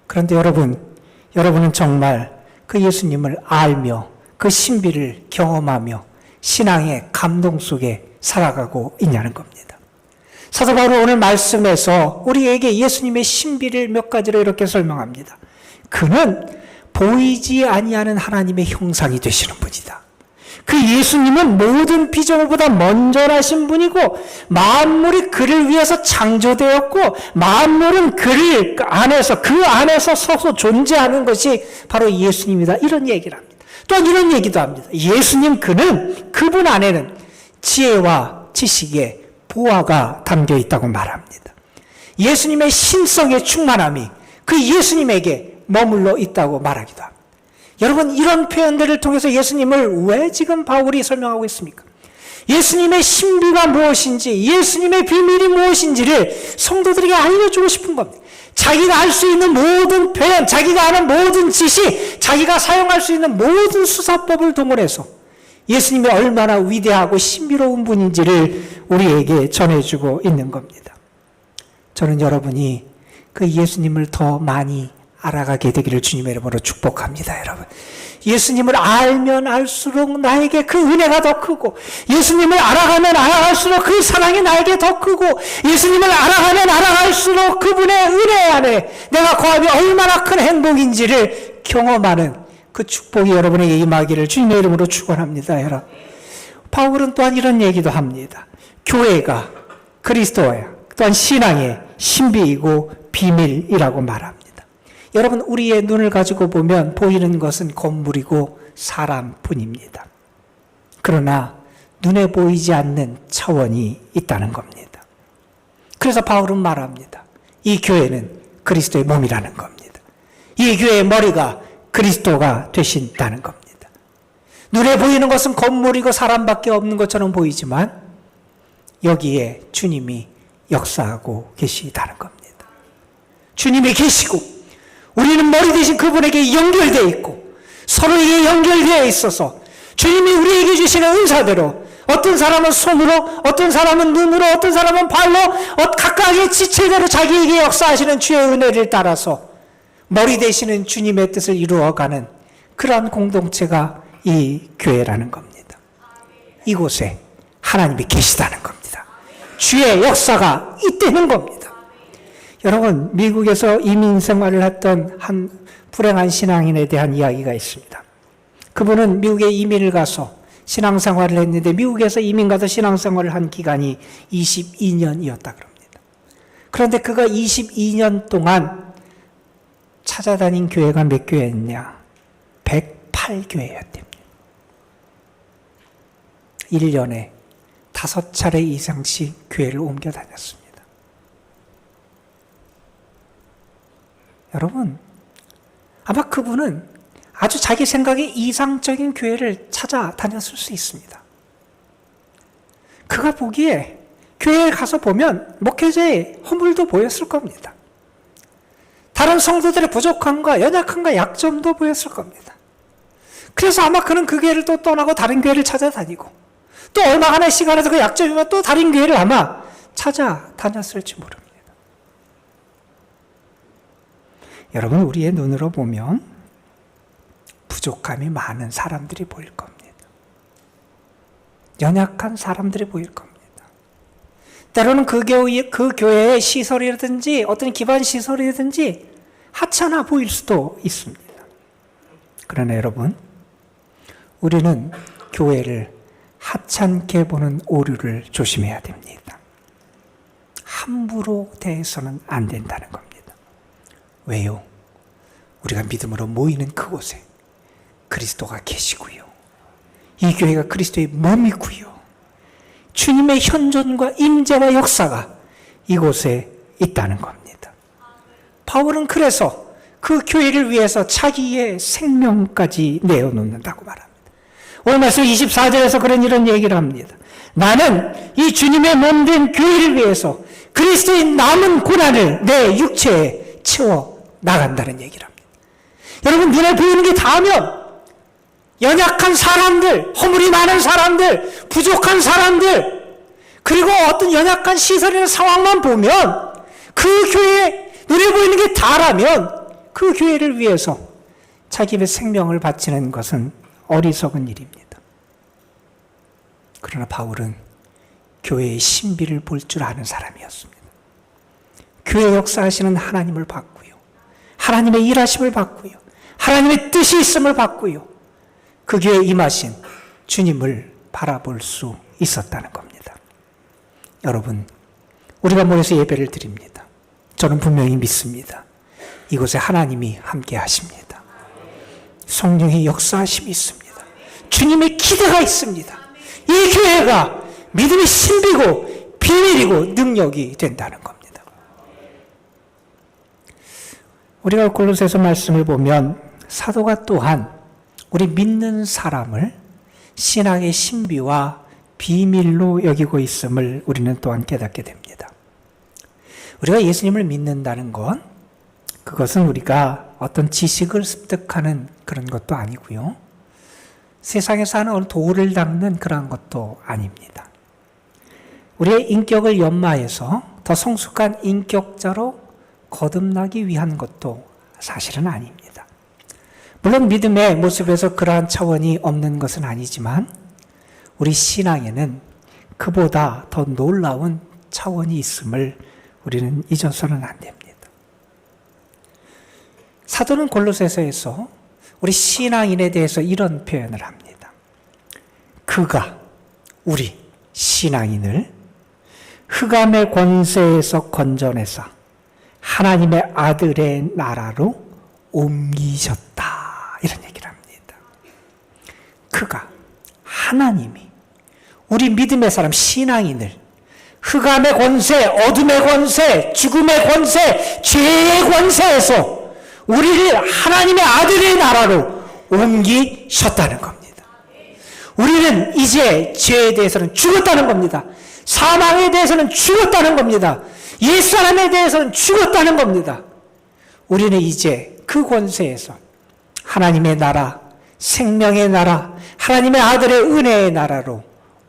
Speaker 4: 그런데 여러분은 정말 그 예수님을 알며 그 신비를 경험하며 신앙의 감동 속에 살아가고 있냐는 겁니다. 사도 바울은 오늘 말씀에서 우리에게 예수님의 신비를 몇 가지로 이렇게 설명합니다. 그는 보이지 아니하는 하나님의 형상이 되시는 분이다. 그 예수님은 모든 피조물보다 먼저 나신 분이고 만물이 그를 위해서 창조되었고 만물은 그를 안에서 그 안에서 서서 존재하는 것이 바로 예수님이다. 이런 얘기를 합니다. 또한 이런 얘기도 합니다. 예수님 그는 그분 안에는 지혜와 지식의 보화가 담겨 있다고 말합니다. 예수님의 신성의 충만함이 그 예수님에게 머물러 있다고 말하기도 합니다. 여러분 이런 표현들을 통해서 예수님을 왜 지금 바울이 설명하고 있습니까? 예수님의 신비가 무엇인지 예수님의 비밀이 무엇인지를 성도들에게 알려주고 싶은 겁니다. 자기가 할 수 있는 모든 표현, 자기가 아는 모든 지식, 자기가 사용할 수 있는 모든 수사법을 동원해서 예수님이 얼마나 위대하고 신비로운 분인지를 우리에게 전해주고 있는 겁니다. 저는 여러분이 그 예수님을 더 많이 알아가게 되기를 주님의 이름으로 축복합니다. 여러분 예수님을 알면 알수록 나에게 그 은혜가 더 크고 예수님을 알아가면 알아갈수록 그 사랑이 나에게 더 크고 예수님을 알아가면 알아갈수록 그분의 은혜 안에 내가 거함이 얼마나 큰 행복인지를 경험하는 그 축복이 여러분에게 임하기를 주님의 이름으로 축원합니다. 여러분 바울은 또한 이런 얘기도 합니다. 교회가 그리스도야 또한 신앙의 신비이고 비밀이라고 말합니다. 여러분 우리의 눈을 가지고 보면 보이는 것은 건물이고 사람뿐입니다. 그러나 눈에 보이지 않는 차원이 있다는 겁니다. 그래서 바울은 말합니다. 이 교회는 그리스도의 몸이라는 겁니다. 이 교회의 머리가 그리스도가 되신다는 겁니다. 눈에 보이는 것은 건물이고 사람밖에 없는 것처럼 보이지만 여기에 주님이 역사하고 계시다는 겁니다. 주님이 계시고 우리는 머리 대신 그분에게 연결되어 있고 서로에게 연결되어 있어서 주님이 우리에게 주시는 은사대로 어떤 사람은 손으로 어떤 사람은 눈으로 어떤 사람은 발로 각각의 지체대로 자기에게 역사하시는 주의 은혜를 따라서 머리 되시는 주님의 뜻을 이루어가는 그러한 공동체가 이 교회라는 겁니다. 이곳에 하나님이 계시다는 겁니다. 주의 역사가 있다는 겁니다. 여러분 미국에서 이민 생활을 했던 한 불행한 신앙인에 대한 이야기가 있습니다. 그분은 미국에 이민을 가서 신앙생활을 했는데 미국에서 이민 가서 신앙생활을 한 기간이 22년이었다 그럽니다. 그런데 그가 22년 동안 찾아다닌 교회가 몇 교회였냐? 108교회였답니다. 1년에 5차례 이상씩 교회를 옮겨 다녔습니다. 여러분, 아마 그분은 아주 자기 생각에 이상적인 교회를 찾아다녔을 수 있습니다. 그가 보기에 교회에 가서 보면 목회자의 허물도 보였을 겁니다. 다른 성도들의 부족함과 연약함과 약점도 보였을 겁니다. 그래서 아마 그는 그 교회를 또 떠나고 다른 교회를 찾아다니고 또 얼마간의 시간에서 그 약점이면 또 다른 교회를 아마 찾아다녔을지 모릅니다. 여러분 우리의 눈으로 보면 부족함이 많은 사람들이 보일 겁니다. 연약한 사람들이 보일 겁니다. 때로는 그 교회의 시설이라든지 어떤 기반 시설이라든지 하찮아 보일 수도 있습니다. 그러나 여러분 우리는 교회를 하찮게 보는 오류를 조심해야 됩니다. 함부로 대해서는 안 된다는 겁니다. 왜요? 우리가 믿음으로 모이는 그곳에 그리스도가 계시고요. 이 교회가 그리스도의 몸이고요. 주님의 현존과 임재와 역사가 이곳에 있다는 겁니다. 바울은 그래서 그 교회를 위해서 자기의 생명까지 내어놓는다고 말합니다. 오늘 말씀 24절에서 그런 이런 얘기를 합니다. 나는 이 주님의 몸된 교회를 위해서 그리스도의 남은 고난을 내 육체에 채워 나간다는 얘기를 합니다. 여러분 눈에 보이는 게 다면 연약한 사람들, 허물이 많은 사람들, 부족한 사람들 그리고 어떤 연약한 시설이나 상황만 보면 그 교회에 눈에 보이는 게 다라면 그 교회를 위해서 자기의 생명을 바치는 것은 어리석은 일입니다. 그러나 바울은 교회의 신비를 볼 줄 아는 사람이었습니다. 교회 역사하시는 하나님을 봤고요. 하나님의 일하심을 봤고요. 하나님의 뜻이 있음을 봤고요. 그 교회에 임하신 주님을 바라볼 수 있었다는 겁니다. 여러분, 우리가 모여서 예배를 드립니다. 저는 분명히 믿습니다. 이곳에 하나님이 함께 하십니다. 성령의 역사하심이 있습니다. 주님의 기대가 있습니다. 이 교회가 믿음의 신비고 비밀이고 능력이 된다는 겁니다. 우리가 골로새서 말씀을 보면 사도가 또한 우리 믿는 사람을 신앙의 신비와 비밀로 여기고 있음을 우리는 또한 깨닫게 됩니다. 우리가 예수님을 믿는다는 건 그것은 우리가 어떤 지식을 습득하는 그런 것도 아니고요. 세상에서 하는 도를 닦는 그런 것도 아닙니다. 우리의 인격을 연마해서 더 성숙한 인격자로 거듭나기 위한 것도 사실은 아닙니다. 물론 믿음의 모습에서 그러한 차원이 없는 것은 아니지만 우리 신앙에는 그보다 더 놀라운 차원이 있음을 우리는 잊어서는 안 됩니다. 사도는 골로새서에서 우리 신앙인에 대해서 이런 표현을 합니다. 그가 우리 신앙인을 흑암의 권세에서 건져내서 하나님의 아들의 나라로 옮기셨다. 이런 얘기를 합니다. 그가 하나님이 우리 믿음의 사람 신앙인을 흑암의 권세, 어둠의 권세, 죽음의 권세, 죄의 권세에서 우리를 하나님의 아들의 나라로 옮기셨다는 겁니다. 우리는 이제 죄에 대해서는 죽었다는 겁니다. 사망에 대해서는 죽었다는 겁니다. 옛사람에 대해서는 죽었다는 겁니다. 우리는 이제 그 권세에서 하나님의 나라, 생명의 나라, 하나님의 아들의 은혜의 나라로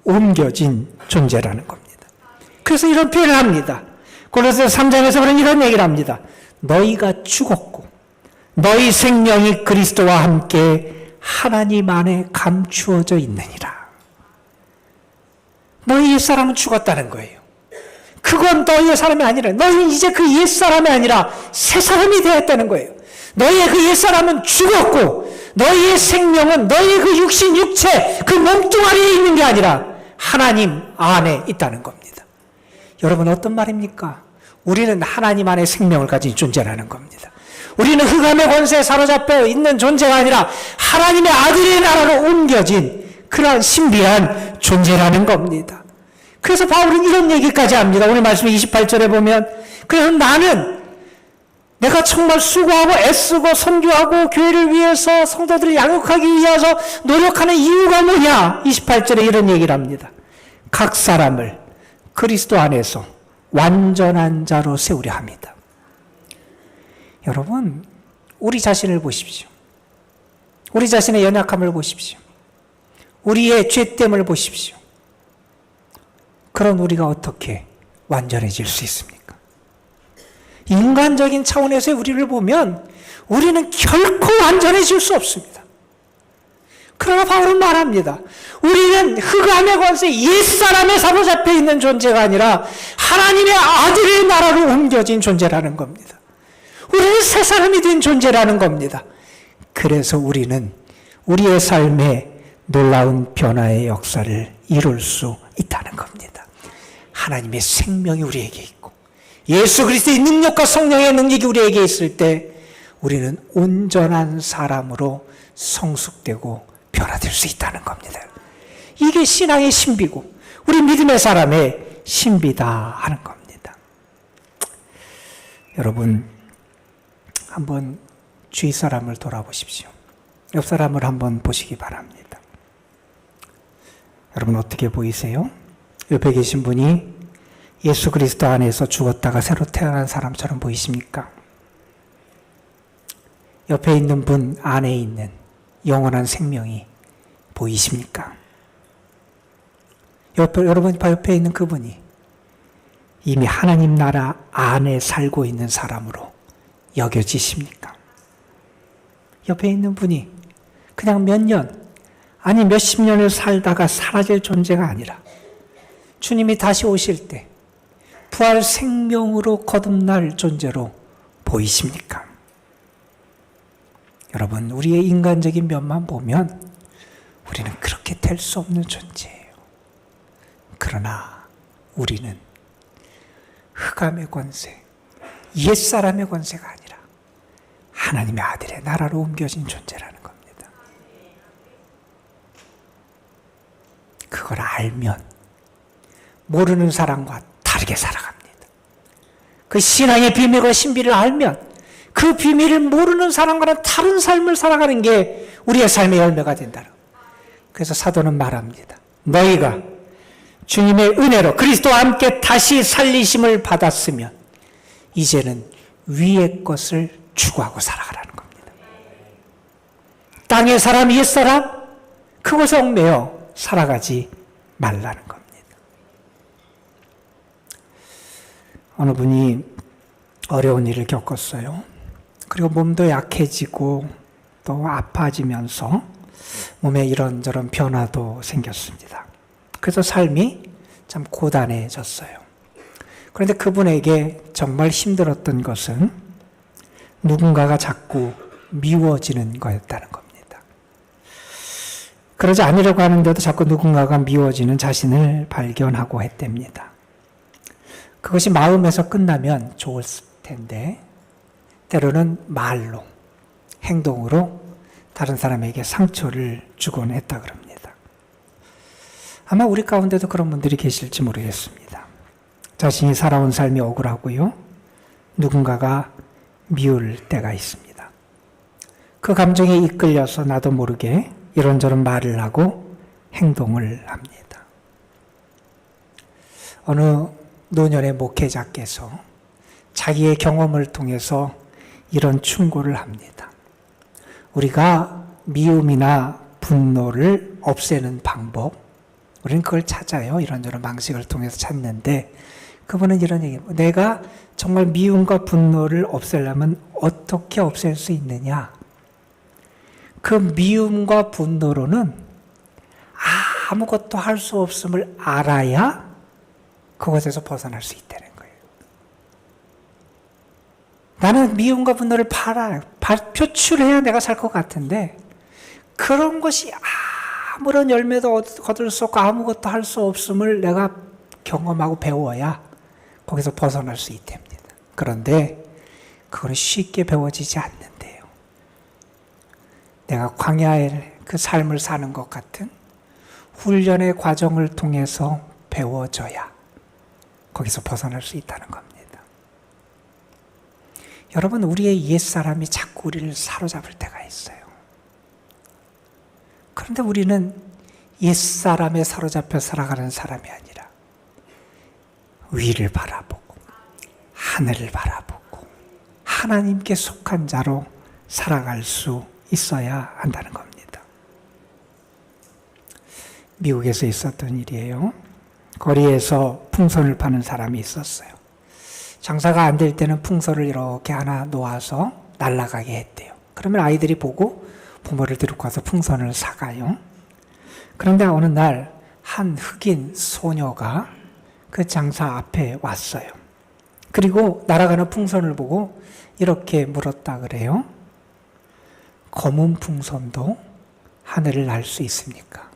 Speaker 4: 옮겨진 존재라는 겁니다. 그래서 이런 표현을 합니다. 골로새서 3장에서 그런 이런 얘기를 합니다. 너희가 죽었고 너희 생명이 그리스도와 함께 하나님 안에 감추어져 있느니라. 너희 옛사람은 죽었다는 거예요. 그건 너희의 사람이 아니라 너희는 이제 그 옛사람이 아니라 새 사람이 되었다는 거예요. 너희의 그 옛사람은 죽었고 너희의 생명은 너희의 그 육신, 육체, 그 몸뚱아리에 있는 게 아니라 하나님 안에 있다는 겁니다. 여러분 어떤 말입니까? 우리는 하나님 안에 생명을 가진 존재라는 겁니다. 우리는 흑암의 권세에 사로잡혀 있는 존재가 아니라 하나님의 아들의 나라로 옮겨진 그러한 신비한 존재라는 겁니다. 그래서 바울은 이런 얘기까지 합니다. 오늘 말씀 28절에 보면 그래서 나는 내가 정말 수고하고 애쓰고 선교하고 교회를 위해서 성도들을 양육하기 위해서 노력하는 이유가 뭐냐? 28절에 이런 얘기를 합니다. 각 사람을 그리스도 안에서 완전한 자로 세우려 합니다. 여러분, 우리 자신을 보십시오. 우리 자신의 연약함을 보십시오. 우리의 죄됨을 보십시오. 그런 우리가 어떻게 완전해질 수 있습니까? 인간적인 차원에서 우리를 보면 우리는 결코 완전해질 수 없습니다. 그러나 바울은 말합니다. 우리는 흑암의 권세, 옛사람에 사로잡혀 있는 존재가 아니라 하나님의 아들의 나라로 옮겨진 존재라는 겁니다. 우리는 새 사람이 된 존재라는 겁니다. 그래서 우리는 우리의 삶에 놀라운 변화의 역사를 이룰 수 있다는 겁니다. 하나님의 생명이 우리에게 있고 예수 그리스도의 능력과 성령의 능력이 우리에게 있을 때 우리는 온전한 사람으로 성숙되고 변화될 수 있다는 겁니다. 이게 신앙의 신비고 우리 믿음의 사람의 신비다 하는 겁니다. 여러분 한번 주위 사람을 돌아보십시오. 옆 사람을 한번 보시기 바랍니다. 여러분 어떻게 보이세요? 옆에 계신 분이 예수 그리스도 안에서 죽었다가 새로 태어난 사람처럼 보이십니까? 옆에 있는 분 안에 있는 영원한 생명이 보이십니까? 여러분 옆에 있는 그분이 이미 하나님 나라 안에 살고 있는 사람으로 여겨지십니까? 옆에 있는 분이 그냥 몇 년 아니 몇십 년을 살다가 사라질 존재가 아니라 주님이 다시 오실 때 부활 생명으로 거듭날 존재로 보이십니까? 여러분, 우리의 인간적인 면만 보면 우리는 그렇게 될 수 없는 존재예요. 그러나 우리는 흑암의 권세, 옛사람의 권세가 아니라 하나님의 아들의 나라로 옮겨진 존재라는 겁니다. 그걸 알면 모르는 사람과 다르게 살아갑니다. 그 신앙의 비밀과 신비를 알면 그 비밀을 모르는 사람과는 다른 삶을 살아가는 게 우리의 삶의 열매가 된다는 거예요. 그래서 사도는 말합니다. 너희가 주님의 은혜로 그리스도와 함께 다시 살리심을 받았으면 이제는 위의 것을 추구하고 살아가라는 겁니다. 땅의 사람, 옛 사람, 그것에 얽매여 살아가지 말라는 겁니다. 어느 분이 어려운 일을 겪었어요. 그리고 몸도 약해지고 또 아파지면서 몸에 이런저런 변화도 생겼습니다. 그래서 삶이 참 고단해졌어요. 그런데 그분에게 정말 힘들었던 것은 누군가가 자꾸 미워지는 거였다는 겁니다. 그러지 않으려고 하는데도 자꾸 누군가가 미워지는 자신을 발견하고 했답니다. 그것이 마음에서 끝나면 좋을 텐데 때로는 말로, 행동으로 다른 사람에게 상처를 주곤 했다 그럽니다. 아마 우리 가운데도 그런 분들이 계실지 모르겠습니다. 자신이 살아온 삶이 억울하고요. 누군가가 미울 때가 있습니다. 그 감정에 이끌려서 나도 모르게 이런저런 말을 하고 행동을 합니다. 어느 노년의 목회자께서 자기의 경험을 통해서 이런 충고를 합니다. 우리가 미움이나 분노를 없애는 방법, 우리는 그걸 찾아요. 이런저런 방식을 통해서 찾는데 그분은 이런 얘기입니다. 내가 정말 미움과 분노를 없애려면 어떻게 없앨 수 있느냐? 그 미움과 분노로는 아무것도 할 수 없음을 알아야 그것에서 벗어날 수 있다는 거예요. 나는 미움과 분노를 표출해야 내가 살 것 같은데 그런 것이 아무런 열매도 거둘 수 없고 아무것도 할 수 없음을 내가 경험하고 배워야 거기서 벗어날 수 있답니다. 그런데 그거는 쉽게 배워지지 않는데요. 내가 광야의 그 삶을 사는 것 같은 훈련의 과정을 통해서 배워져야 거기서 벗어날 수 있다는 겁니다. 여러분, 우리의 옛사람이 자꾸 우리를 사로잡을 때가 있어요. 그런데 우리는 옛사람에 사로잡혀 살아가는 사람이 아니라 위를 바라보고 하늘을 바라보고 하나님께 속한 자로 살아갈 수 있어야 한다는 겁니다. 미국에서 있었던 일이에요. 거리에서 풍선을 파는 사람이 있었어요. 장사가 안 될 때는 풍선을 이렇게 하나 놓아서 날아가게 했대요. 그러면 아이들이 보고 부모를 데리고 와서 풍선을 사가요. 그런데 어느 날 한 흑인 소녀가 그 장사 앞에 왔어요. 그리고 날아가는 풍선을 보고 이렇게 물었다 그래요. 검은 풍선도 하늘을 날 수 있습니까?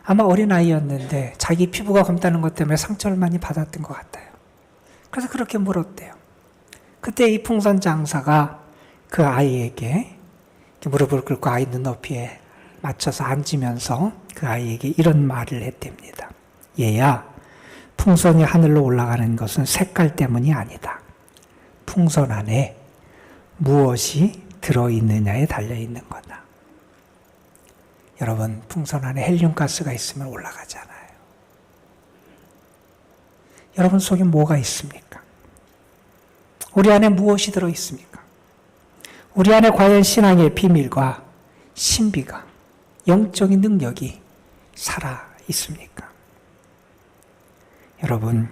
Speaker 4: 아마 어린아이였는데 자기 피부가 검다는 것 때문에 상처를 많이 받았던 것 같아요. 그래서 그렇게 물었대요. 그때 이 풍선 장사가 그 아이에게 무릎을 꿇고 아이 눈높이에 맞춰서 앉으면서 그 아이에게 이런 말을 했답니다. 얘야, 풍선이 하늘로 올라가는 것은 색깔 때문이 아니다. 풍선 안에 무엇이 들어있느냐에 달려있는 거다. 여러분, 풍선 안에 헬륨가스가 있으면 올라가잖아요. 여러분 속에 뭐가 있습니까? 우리 안에 무엇이 들어있습니까? 우리 안에 과연 신앙의 비밀과 신비가, 영적인 능력이 살아 있습니까? 여러분,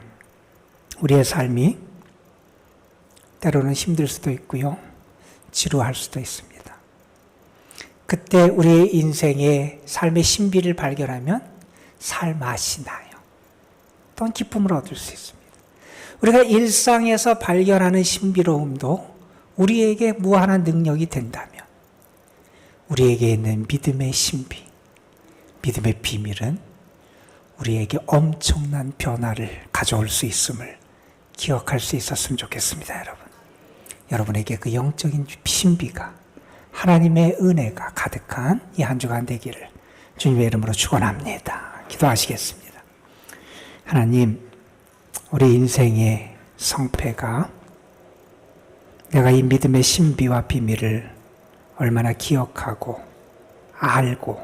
Speaker 4: 우리의 삶이 때로는 힘들 수도 있고요. 지루할 수도 있습니다. 그때 우리의 인생의 삶의 신비를 발견하면 살 맛이 나요. 또한 기쁨을 얻을 수 있습니다. 우리가 일상에서 발견하는 신비로움도 우리에게 무한한 능력이 된다면 우리에게 있는 믿음의 신비, 믿음의 비밀은 우리에게 엄청난 변화를 가져올 수 있음을 기억할 수 있었으면 좋겠습니다, 여러분. 여러분에게 그 영적인 신비가, 하나님의 은혜가 가득한 이 한 주간 되기를 주님의 이름으로 축원합니다. 기도하시겠습니다. 하나님, 우리 인생의 성패가 내가 이 믿음의 신비와 비밀을 얼마나 기억하고 알고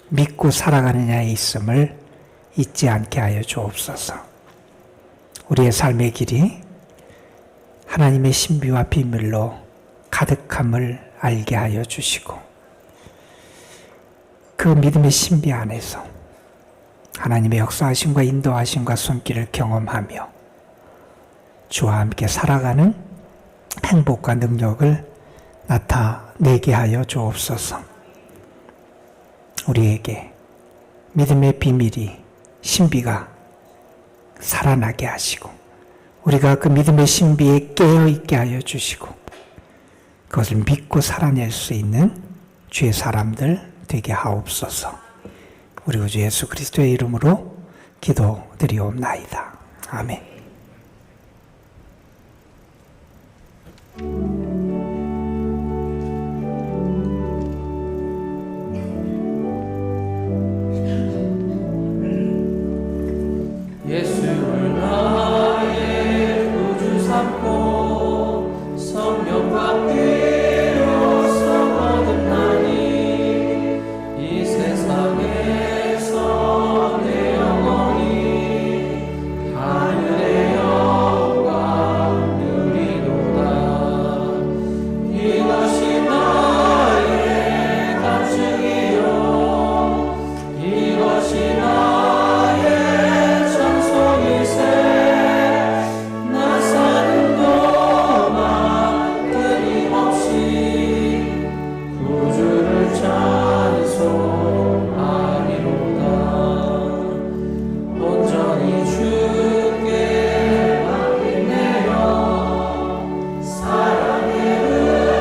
Speaker 4: 믿고 살아가느냐에 있음을 잊지 않게 하여 주옵소서. 우리의 삶의 길이 하나님의 신비와 비밀로 가득함을 알게 하여 주시고 그 믿음의 신비 안에서 하나님의 역사하심과 인도하심과 손길을 경험하며 주와 함께 살아가는 행복과 능력을 나타내게 하여 주옵소서. 우리에게 믿음의 비밀이, 신비가 살아나게 하시고 우리가 그 믿음의 신비에 깨어있게 하여 주시고 그것을 믿고 살아낼 수 있는 주의 사람들 되게 하옵소서. 우리 구주 예수 그리스도의 이름으로 기도드리옵나이다. 아멘.
Speaker 3: 예수를 나의 구주 삼고 성령과 피로써 거듭나니 이 세상에서 내 영혼이 하늘의 영광 누리도다. 이것이 나의 간증이요 이것이 나의 나 사는 동안 끊임없이 구주를 찬송하리로다. 온전히 주께 맡기네요. 사랑의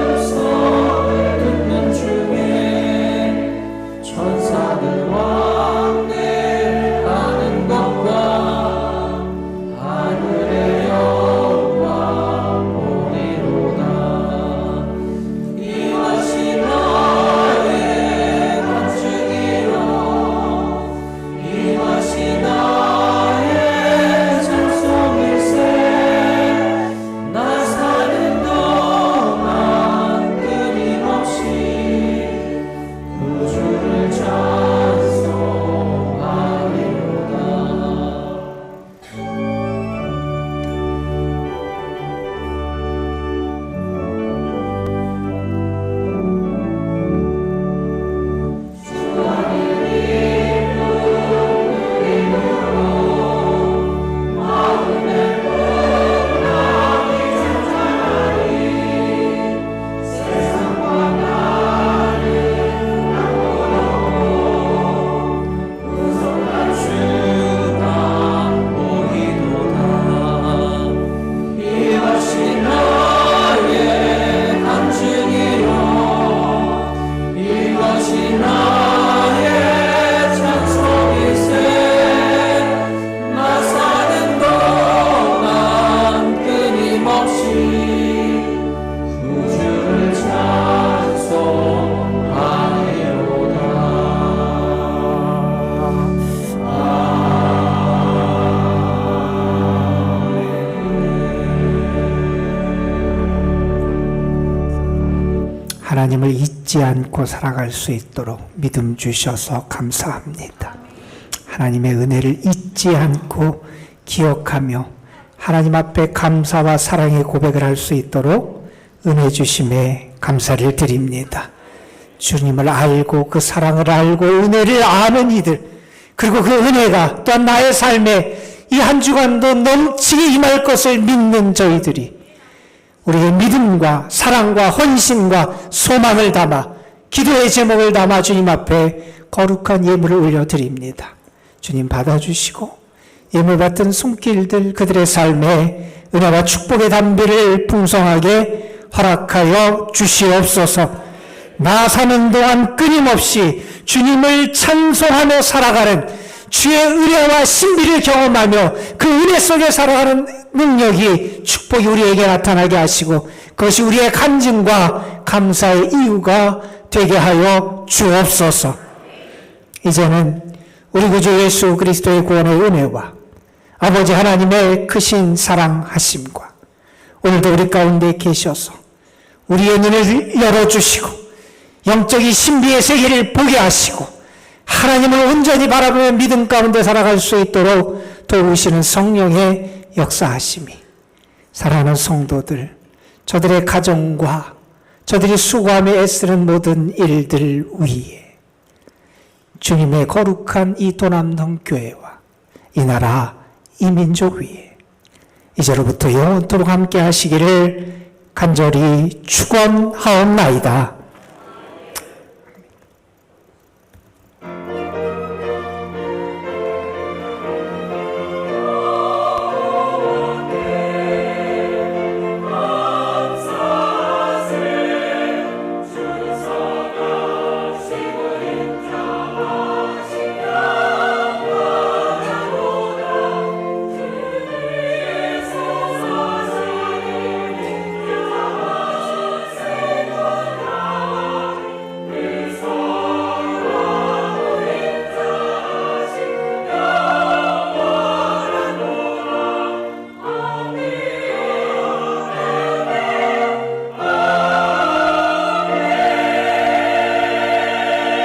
Speaker 3: 음성을 듣는 중에 천사들 왕래하는 것과 하늘의 영광 보리로다. 이것이 나의 간증이요 이것이 나의 찬송일세. 나 사는 동안 끊임없이 구주를 찬송하리로다. 이것이 나의 간증이요 이것이 나의 찬송일세. 나 사는 동안 끊임없이 구주를
Speaker 4: 하나님을 잊지 않고 살아갈 수 있도록 믿음 주셔서 감사합니다. 하나님의 은혜를 잊지 않고 기억하며 하나님 앞에 감사와 사랑의 고백을 할 수 있도록 은혜 주심에 감사를 드립니다. 주님을 알고 그 사랑을 알고 은혜를 아는 이들, 그리고 그 은혜가 또한 나의 삶에 이 한 주간도 넘치게 임할 것을 믿는 저희들이 우리의 믿음과 사랑과 헌신과 소망을 담아 기도의 제목을 담아 주님 앞에 거룩한 예물을 올려드립니다. 주님 받아주시고 예물 받은 손길들 그들의 삶에 은혜와 축복의 담비를 풍성하게 허락하여 주시옵소서. 나 사는 동안 끊임없이 주님을 찬송하며 살아가는 주의 은혜와 신비를 경험하며 그 은혜 속에 살아가는 능력이 축복이 우리에게 나타나게 하시고 그것이 우리의 간증과 감사의 이유가 되게 하여 주옵소서. 이제는 우리 구주 예수 그리스도의 구원의 은혜와 아버지 하나님의 크신 사랑하심과 오늘도 우리 가운데 계셔서 우리의 눈을 열어주시고 영적인 신비의 세계를 보게 하시고 하나님을 온전히 바라보며 믿음 가운데 살아갈 수 있도록 도우시는 성령의 역사하심이 사랑하는 성도들, 저들의 가정과 저들이 수고하며 애쓰는 모든 일들 위에 주님의 거룩한 이 도남동 교회와 이 나라 이 민족 위에 이제로부터 영원토록 함께 하시기를 간절히 축원하옵나이다.